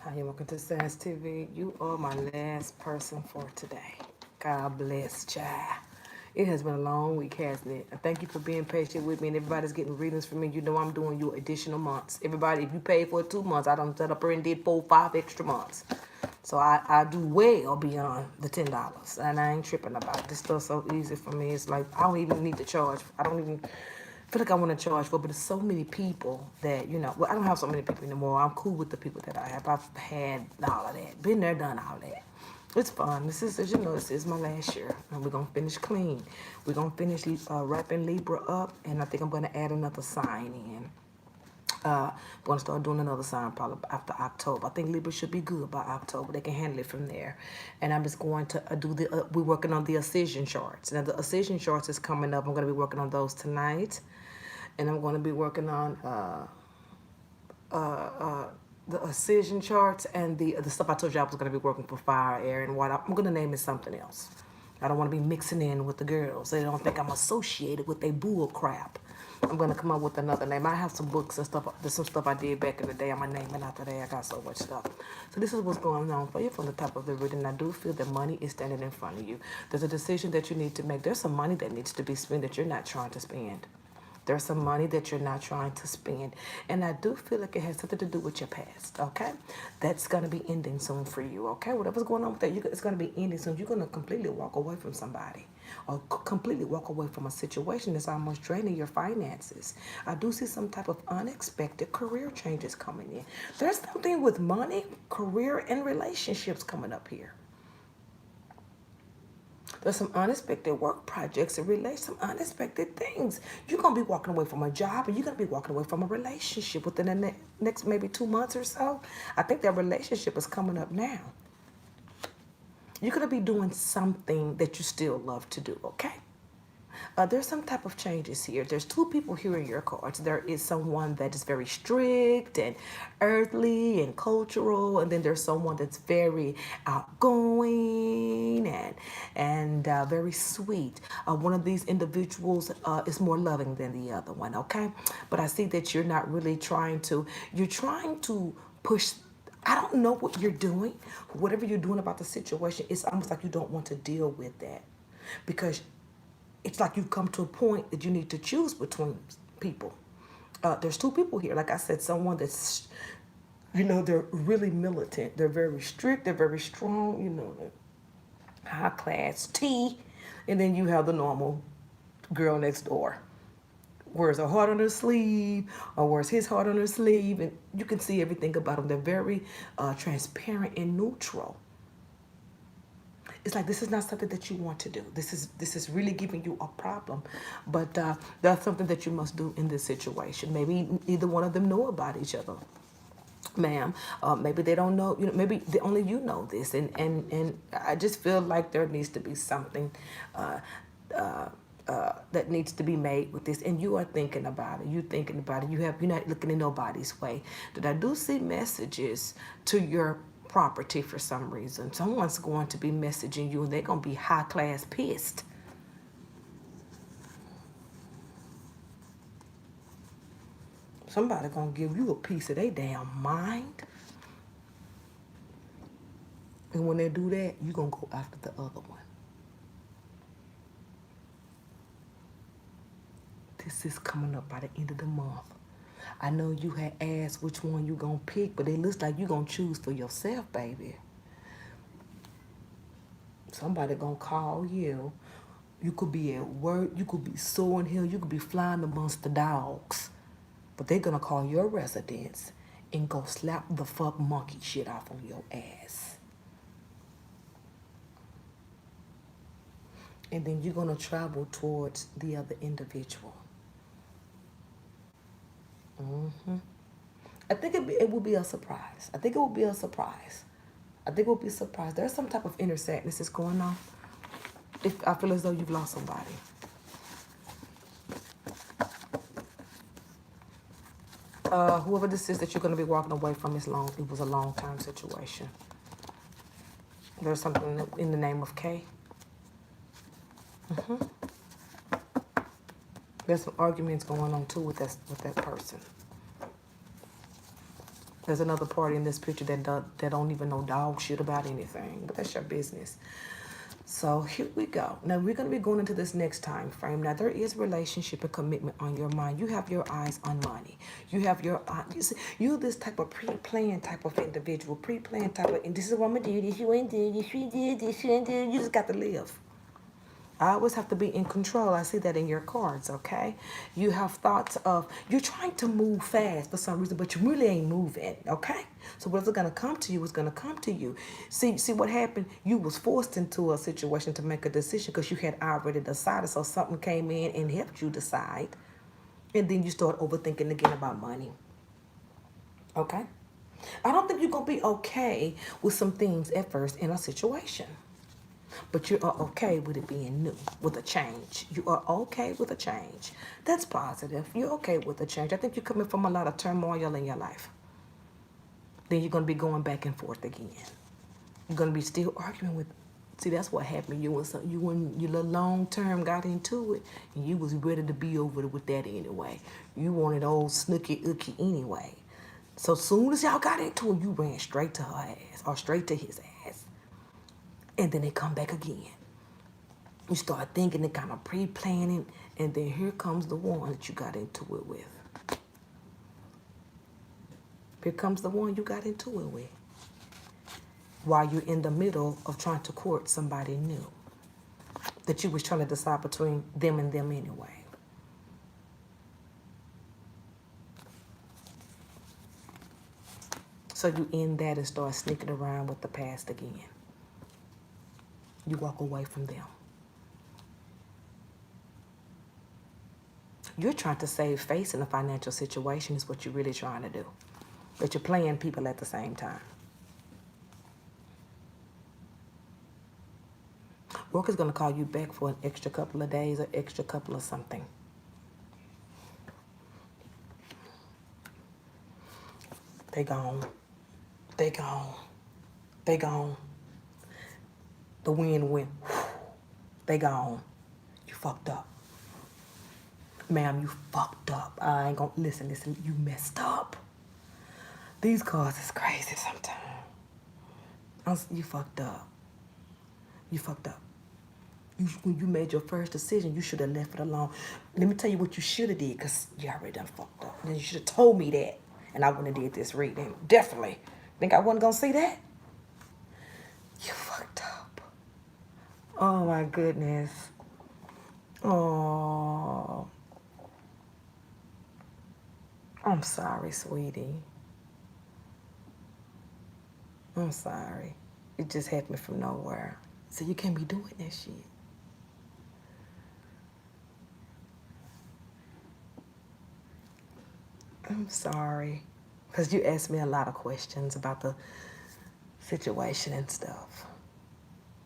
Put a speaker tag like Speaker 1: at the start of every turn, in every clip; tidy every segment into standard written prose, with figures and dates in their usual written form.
Speaker 1: Hi, you welcome to Science TV. You are my last person for today. God bless, child. It has been a long week, hasn't it? I thank you for being patient with me, and everybody's getting readings from me. You know I'm doing you additional months. Everybody, if you paid for 2 months, I done set up here and did 4, 5 extra months. So I do well beyond the $10, and I ain't tripping about it. This stuff's so easy for me. It's like I don't even need to charge. I don't even feel like I want to charge for, but there's so many people that, well, I don't have so many people anymore. I'm cool with the people that I have. I've had all of that. Been there, done all that. It's fun. This is, as you know, this is my last year, and we're going to finish clean. We're going to finish wrapping Libra up, and I think I'm going to add another sign in. I'm going to start doing another sign probably after October. I think Libra should be good by October. They can handle it from there. And I'm just going to we're working on the Ascension charts. Now, the Ascension charts is coming up. I'm going to be working on those tonight. And I'm going to be working on the Ascension charts and the stuff I told you I was going to be working for fire, air, and water. I'm going to name it something else. I don't want to be mixing in with the girls. They don't think I'm associated with their bull crap. I'm going to come up with another name. I have some books and stuff. There's some stuff I did back in the day. I'm going to name it after that. I got so much stuff. So this is what's going on for you from the top of the reading. I do feel that money is standing in front of you. There's a decision that you need to make. There's some money that needs to be spent that you're not trying to spend. There's some money that you're not trying to spend. And I do feel like it has something to do with your past, okay? That's going to be ending soon for you, okay? Whatever's going on with that, it's going to be ending soon. You're going to completely walk away from somebody or completely walk away from a situation that's almost draining your finances. I do see some type of unexpected career changes coming in. There's something with money, career, and relationships coming up here. There's some unexpected work projects that relate some unexpected things. You're going to be walking away from a job, and you're going to be walking away from a relationship within the next maybe 2 months or so. I think that relationship is coming up now. You're going to be doing something that you still love to do, okay? There's some type of changes here. There's two people here in your cards. There is someone that is very strict and earthly and cultural, and then there's someone that's very outgoing and very sweet. One of these individuals is more loving than the other one, okay? But I see that you're not really you're trying to push. I don't know what you're doing. Whatever you're doing about the situation, it's almost like you don't want to deal with that because it's like you've come to a point that you need to choose between people. There's two people here. Like I said, someone that's, they're really militant. They're very strict. They're very strong, high class T. And then you have the normal girl next door. Wears her heart on her sleeve or wears his heart on her sleeve. And you can see everything about them. They're very transparent and neutral. It's like this is not something that you want to do. This is really giving you a problem, but that's something that you must do in this situation. Maybe neither one of them know about each other, ma'am. Maybe they don't know. Maybe only you know this, and I just feel like there needs to be something. That needs to be made with this, and you are thinking about it. You're thinking about it. You're not looking in nobody's way. That I do see messages to your property for some reason. Someone's going to be messaging you, and they're going to be high class pissed. Somebody going to give you a piece of their damn mind. And when they do that, you're going to go after the other one. This is coming up by the end of the month. I know you had asked which one you gonna pick, but it looks like you gonna choose for yourself, baby. Somebody gonna call you. You could be at work, you could be soaring here, you could be flying amongst the dogs. But they're gonna call your residence and go slap the fuck monkey shit off on your ass. And then you're gonna travel towards the other individual. I think it will be a surprise. I think it will be a surprise. I think it will be a surprise. There's some type of inner sadness that's going on. If I feel as though you've lost somebody. Whoever this is that you're going to be walking away from it was a long-term situation. There's something in the name of K. There's some arguments going on too with that person. There's another party in this picture that don't even know dog shit about anything, but that's your business. So here we go. Now we're going to be going into this next time frame. Now there is relationship and commitment on your mind. You have your eyes on money. You have your you see, you're this type of pre-planned type of individual, pre-planned type of, and this is what I'm gonna do. This you ain't do. This you did. This you ain't do. You just got to live. I always have to be in control. I see that in your cards, okay? You have thoughts of, you're trying to move fast for some reason, but you really ain't moving, okay? So what's going to come to you is going to come to you. See what happened? You was forced into a situation to make a decision because you had already decided. So something came in and helped you decide. And then you start overthinking again about money, okay? I don't think you're going to be okay with some things at first in a situation. But you are okay with it being new, with a change. You are okay with a change. That's positive. You're okay with a change. I think you're coming from a lot of turmoil in your life. Then you're going to be going back and forth again. You're going to be still arguing with. See, that's what happened. You when you long term got into it, and you was ready to be over with that anyway. You wanted old Snooky Ookie anyway. So soon as y'all got into it, you ran straight to her ass or straight to his ass. And then they come back again. You start thinking and kind of pre-planning, and then here comes the one that you got into it with. Here comes the one you got into it with. While you're in the middle of trying to court somebody new that you was trying to decide between them and them anyway. So you end that and start sneaking around with the past again. You walk away from them. You're trying to save face in a financial situation is what you're really trying to do. But you're playing people at the same time. Work is going to call you back for an extra couple of days or extra couple of something. They gone. They gone. They gone. The wind went. They gone. You fucked up. Ma'am, you fucked up. I ain't gonna listen. You messed up. These cards is crazy sometimes. You fucked up. You fucked up. When you made your first decision, you should have left it alone. Let me tell you what you should have did, because you already done fucked up. Then you should have told me that, and I wouldn't have did this reading. Definitely. Think I wasn't gonna see that? You fucked up. Oh my goodness. Oh. I'm sorry, sweetie. I'm sorry. It just happened from nowhere. So you can't be doing that shit. I'm sorry. Because you asked me a lot of questions about the situation and stuff.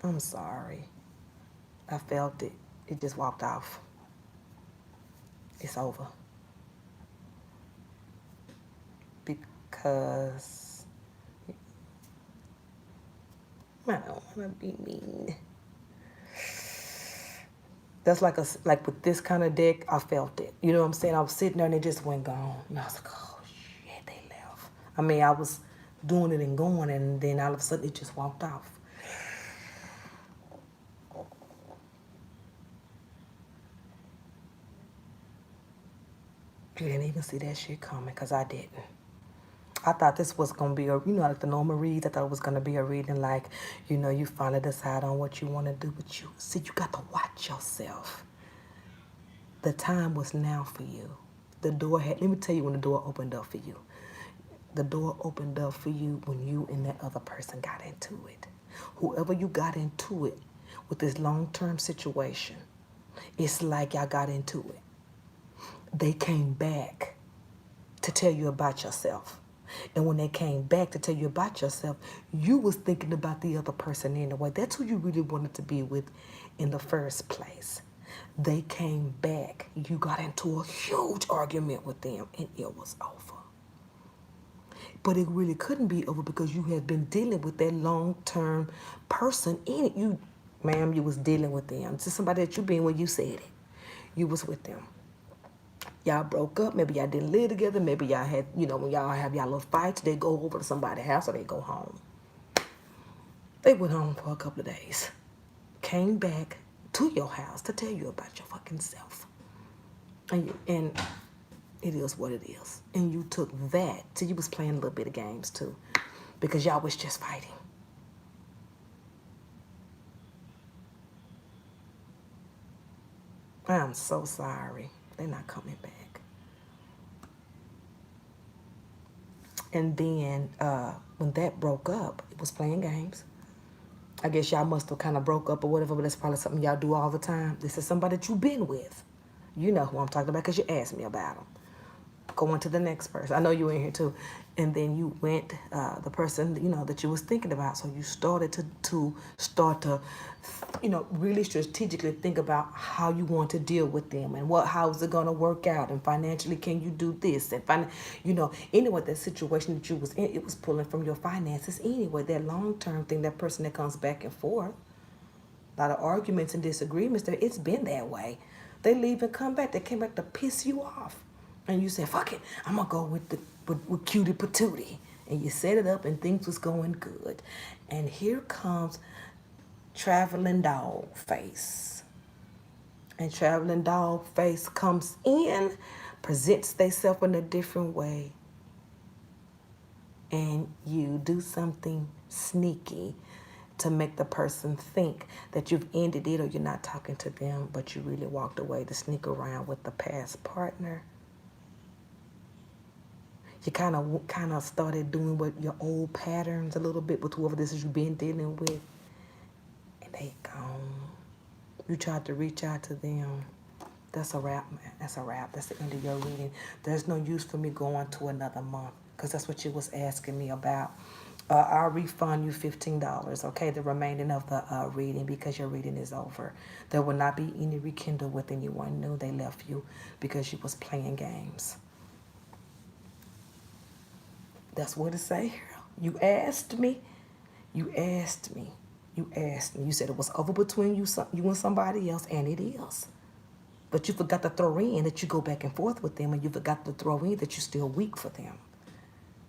Speaker 1: I'm sorry. I felt it. It just walked off. It's over. Because I don't want to be mean. That's like with this kind of deck, I felt it. You know what I'm saying? I was sitting there and it just went gone. And I was like, oh shit, they left. I mean, I was doing it and going, and then all of a sudden it just walked off. You didn't even see that shit coming, because I didn't. I thought this was going to be like the normal reads. I thought it was going to be a reading like, you finally decide on what you want to do. But you got to watch yourself. The time was now for you. Let me tell you when the door opened up for you. The door opened up for you when you and that other person got into it. Whoever you got into it with this long-term situation, it's like y'all got into it. They came back to tell you about yourself. And when they came back to tell you about yourself, you was thinking about the other person anyway. That's who you really wanted to be with in the first place. They came back. You got into a huge argument with them, and it was over. But it really couldn't be over because you had been dealing with that long-term person in it. You was dealing with them. It's somebody that you been when you said it. You was with them. Y'all broke up. Maybe y'all didn't live together. Maybe y'all had, when y'all have y'all little fights, they go over to somebody's house or they go home. They went home for a couple of days. Came back to your house to tell you about your fucking self. And it is what it is. And you took that. So you was playing a little bit of games too. Because y'all was just fighting. I'm so sorry. They're not coming back. And then when that broke up, it was playing games. I guess y'all must have kind of broke up or whatever, but that's probably something y'all do all the time. This is somebody that you've been with. You know who I'm talking about because you asked me about them. Going to the next person. I know you were in here too. And then you went, the person, that you was thinking about. So you started to really strategically think about how you want to deal with them and how is it going to work out and financially can you do this and anyway, that situation that you was in, it was pulling from your finances anyway. That long-term thing, that person that comes back and forth, a lot of arguments and disagreements there. It's been that way. They leave and come back. They came back to piss you off. And you said, fuck it, I'm going to go with cutie patootie. And you set it up and things was going good. And here comes traveling dog face. And traveling dog face comes in, presents themselves in a different way. And you do something sneaky to make the person think that you've ended it or you're not talking to them, but you really walked away to sneak around with the past partner. You kind of started doing what your old patterns a little bit with whoever this is you've been dealing with, and they gone. You tried to reach out to them. That's a wrap, man. That's a wrap. That's the end of your reading. There's no use for me going to another month because that's what you was asking me about. I'll refund you $15, okay, the remaining of the reading because your reading is over. There will not be any rekindle with anyone new. They left you because you was playing games. That's what it say here. You asked me. You asked me. You asked me. You said it was over between you and somebody else, and it is. But you forgot to throw in that you go back and forth with them, and you forgot to throw in that you're still weak for them.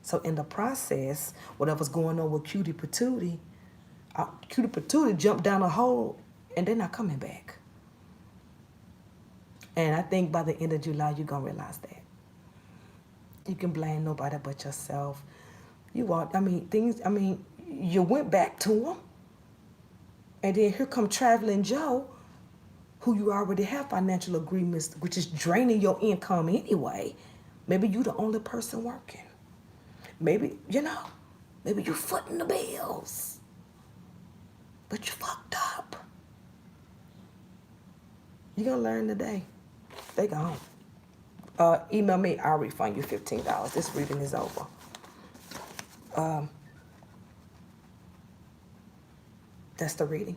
Speaker 1: So in the process, whatever's going on with Cutie Patootie jumped down a hole, and they're not coming back. And I think by the end of July, you're going to realize that. You can blame nobody but yourself. You went back to him. And then here come Traveling Joe, who you already have financial agreements, which is draining your income anyway. Maybe you the only person working. Maybe, maybe you footing the bills. But you fucked up. You're going to learn today. They gone. Email me, I'll refund you $15. This reading is over. That's the reading.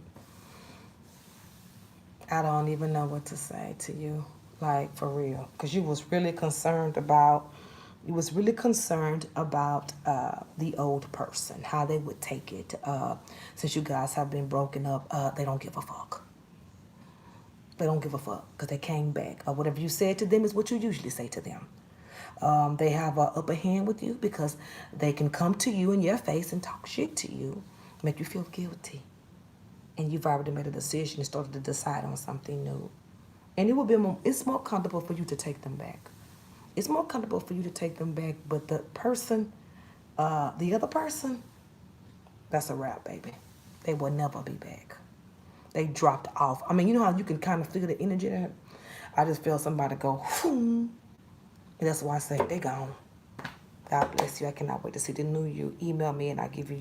Speaker 1: I don't even know what to say to you, like for real, because you was really concerned about the old person, how they would take it. Since you guys have been broken up, they don't give a fuck. They don't give a fuck because they came back. Whatever you said to them is what you usually say to them. They have an upper hand with you because they can come to you in your face and talk shit to you, make you feel guilty. And you've already made a decision and started to decide on something new. And it's more comfortable for you to take them back. It's more comfortable for you to take them back, but the other person, that's a wrap, baby. They will never be back. They dropped off. I mean, you know how you can kind of feel the energy there? I just feel somebody go, boom. And that's why I say they gone. God bless you. I cannot wait to see the new you. Email me and I'll give you